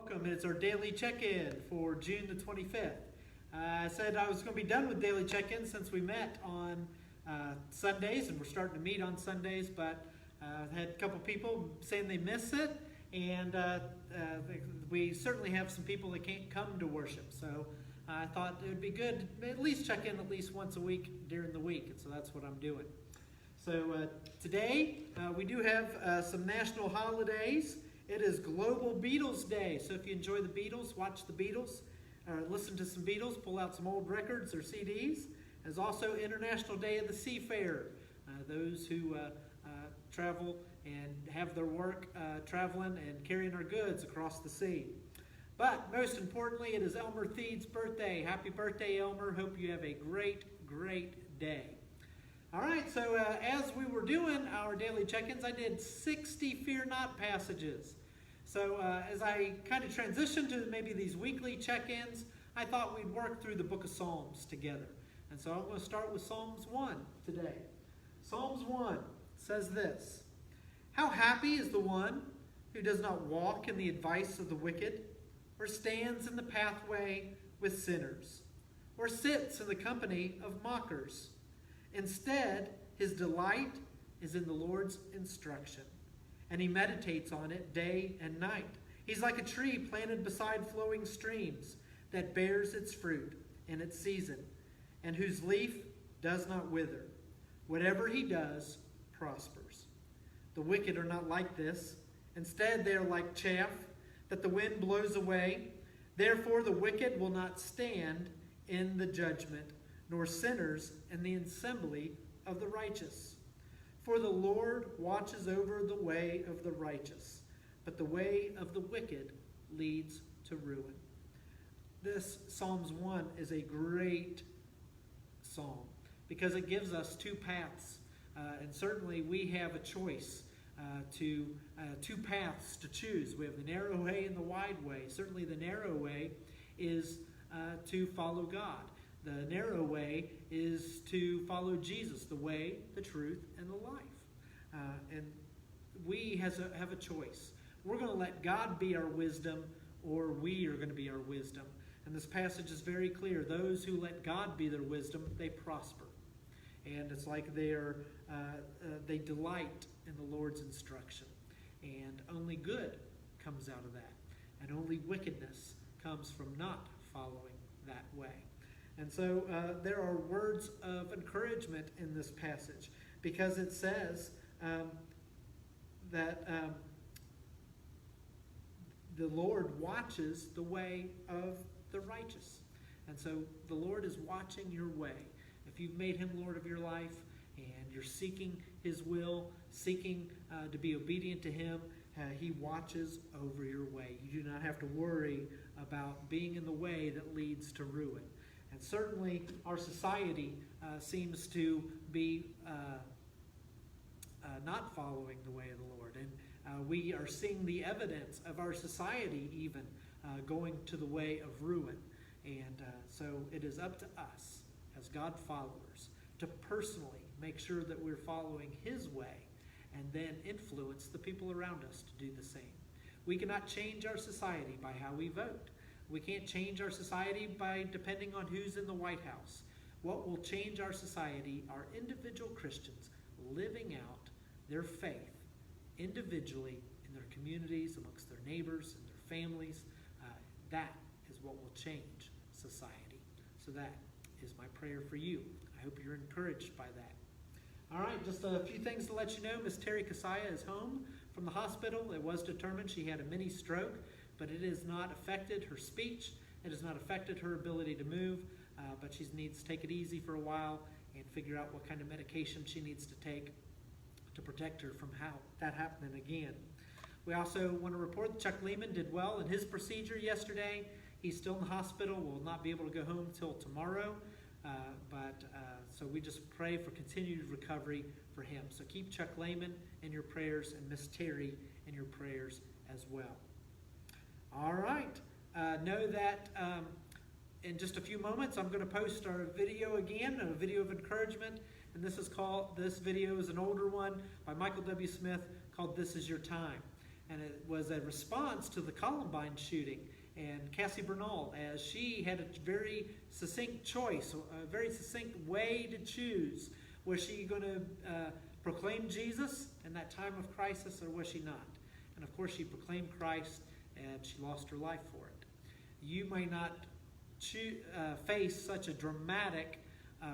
Welcome. It's our daily check-in for June the 25th. I said I was going to be done with daily check-in since we met on Sundays, and we're starting to meet on Sundays, but I had a couple people saying they miss it, and we certainly have some people that can't come to worship. So I thought it would be good to at least check in at least once a week during the week, and so that's what I'm doing. So today we do have some national holidays. It is Global Beatles Day, so if you enjoy the Beatles, watch the Beatles, listen to some Beatles, pull out some old records or CDs. There's also International Day of the Seafarer, those who travel and have their work traveling and carrying our goods across the sea. But most importantly, it is Elmer Theed's birthday. Happy birthday, Elmer. Hope you have a great, great day. All right, so as we were doing our daily check-ins, I did 60 Fear Not passages. So as I kind of transitioned to maybe these weekly check-ins, I thought we'd work through the book of Psalms together. And so I'm going to start with Psalms 1 today. Psalms 1 says this: "How happy is the one who does not walk in the advice of the wicked, or stands in the pathway with sinners, or sits in the company of mockers. Instead, his delight is in the Lord's instruction, and he meditates on it day and night. He's like a tree planted beside flowing streams that bears its fruit in its season, and whose leaf does not wither. Whatever he does prospers. The wicked are not like this. Instead, they are like chaff that the wind blows away. Therefore, the wicked will not stand in the judgment, nor sinners in the assembly of the righteous. For the Lord watches over the way of the righteous, but the way of the wicked leads to ruin." This Psalms 1 is a great psalm because it gives us two paths. And certainly we have a choice two paths to choose. We have the narrow way and the wide way. Certainly the narrow way is to follow God. The narrow way is to follow Jesus, the way, the truth, and the life. And we have a choice. We're going to let God be our wisdom, or we are going to be our wisdom. And this passage is very clear. Those who let God be their wisdom, they prosper. And it's like they delight in the Lord's instruction. And only good comes out of that. And only wickedness comes from not following that way. And so there are words of encouragement in this passage because it says that the Lord watches the way of the righteous. And so the Lord is watching your way. If you've made him Lord of your life and you're seeking his will, seeking to be obedient to him, he watches over your way. You do not have to worry about being in the way that leads to ruin. And certainly our society seems to be not following the way of the Lord. And we are seeing the evidence of our society even going to the way of ruin. And so it is up to us as God followers to personally make sure that we're following his way and then influence the people around us to do the same. We cannot change our society by how we vote. We can't change our society by depending on who's in the White House. What will change our society are individual Christians living out their faith individually in their communities, amongst their neighbors and their families. That is what will change society. So that is my prayer for you. I hope you're encouraged by that. All right, just a few things to let you know. Miss Terry Kasaya is home from the hospital. It was determined she had a mini stroke, but it has not affected her speech. It has not affected her ability to move, but she needs to take it easy for a while and figure out what kind of medication she needs to take to protect her from that happening again. We also want to report that Chuck Lehman did well in his procedure yesterday. He's still in the hospital, will not be able to go home until tomorrow, so we just pray for continued recovery for him. So keep Chuck Lehman in your prayers and Miss Terry in your prayers as well. All right. Know that in just a few moments I'm going to post our video again, a video of encouragement. And this video is an older one by Michael W. Smith called "This Is Your Time." And it was a response to the Columbine shooting. And Cassie Bernal, as she had a very succinct choice, a very succinct way to choose. Was she going to proclaim Jesus in that time of crisis, or was she not? And of course, she proclaimed Christ, and she lost her life for it. You may not face such a dramatic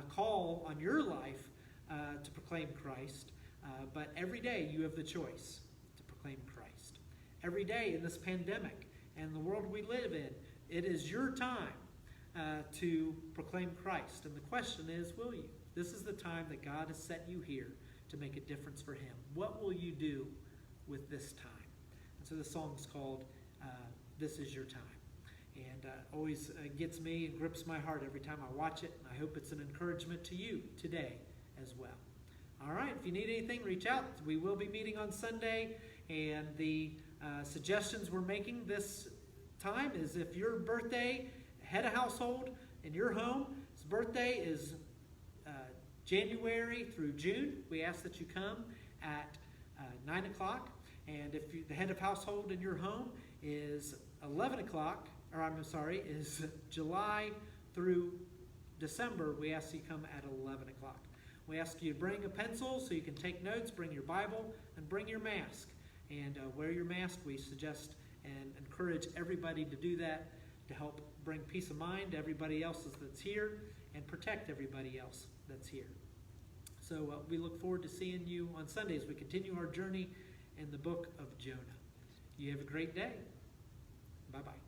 call on your life to proclaim Christ, but every day you have the choice to proclaim Christ. Every day in this pandemic and the world we live in, it is your time to proclaim Christ. And the question is, will you? This is the time that God has set you here to make a difference for Him. What will you do with this time? And so the song is called This Is Your Time. And always gets me and grips my heart every time I watch it. And I hope it's an encouragement to you today as well. All right, if you need anything, reach out. We will be meeting on Sunday. And the suggestions we're making this time is if your birthday, head of household in your home, his birthday is January through June, we ask that you come at 9 o'clock. And if the head of household in your home is 11 o'clock, is July through December, we ask you come at 11 o'clock. We ask you to bring a pencil so you can take notes, bring your Bible, and bring your mask. And wear your mask. We suggest and encourage everybody to do that to help bring peace of mind to everybody else that's here and protect everybody else that's here. So we look forward to seeing you on Sunday as we continue our journey in the book of Jonah. You have a great day. Bye-bye.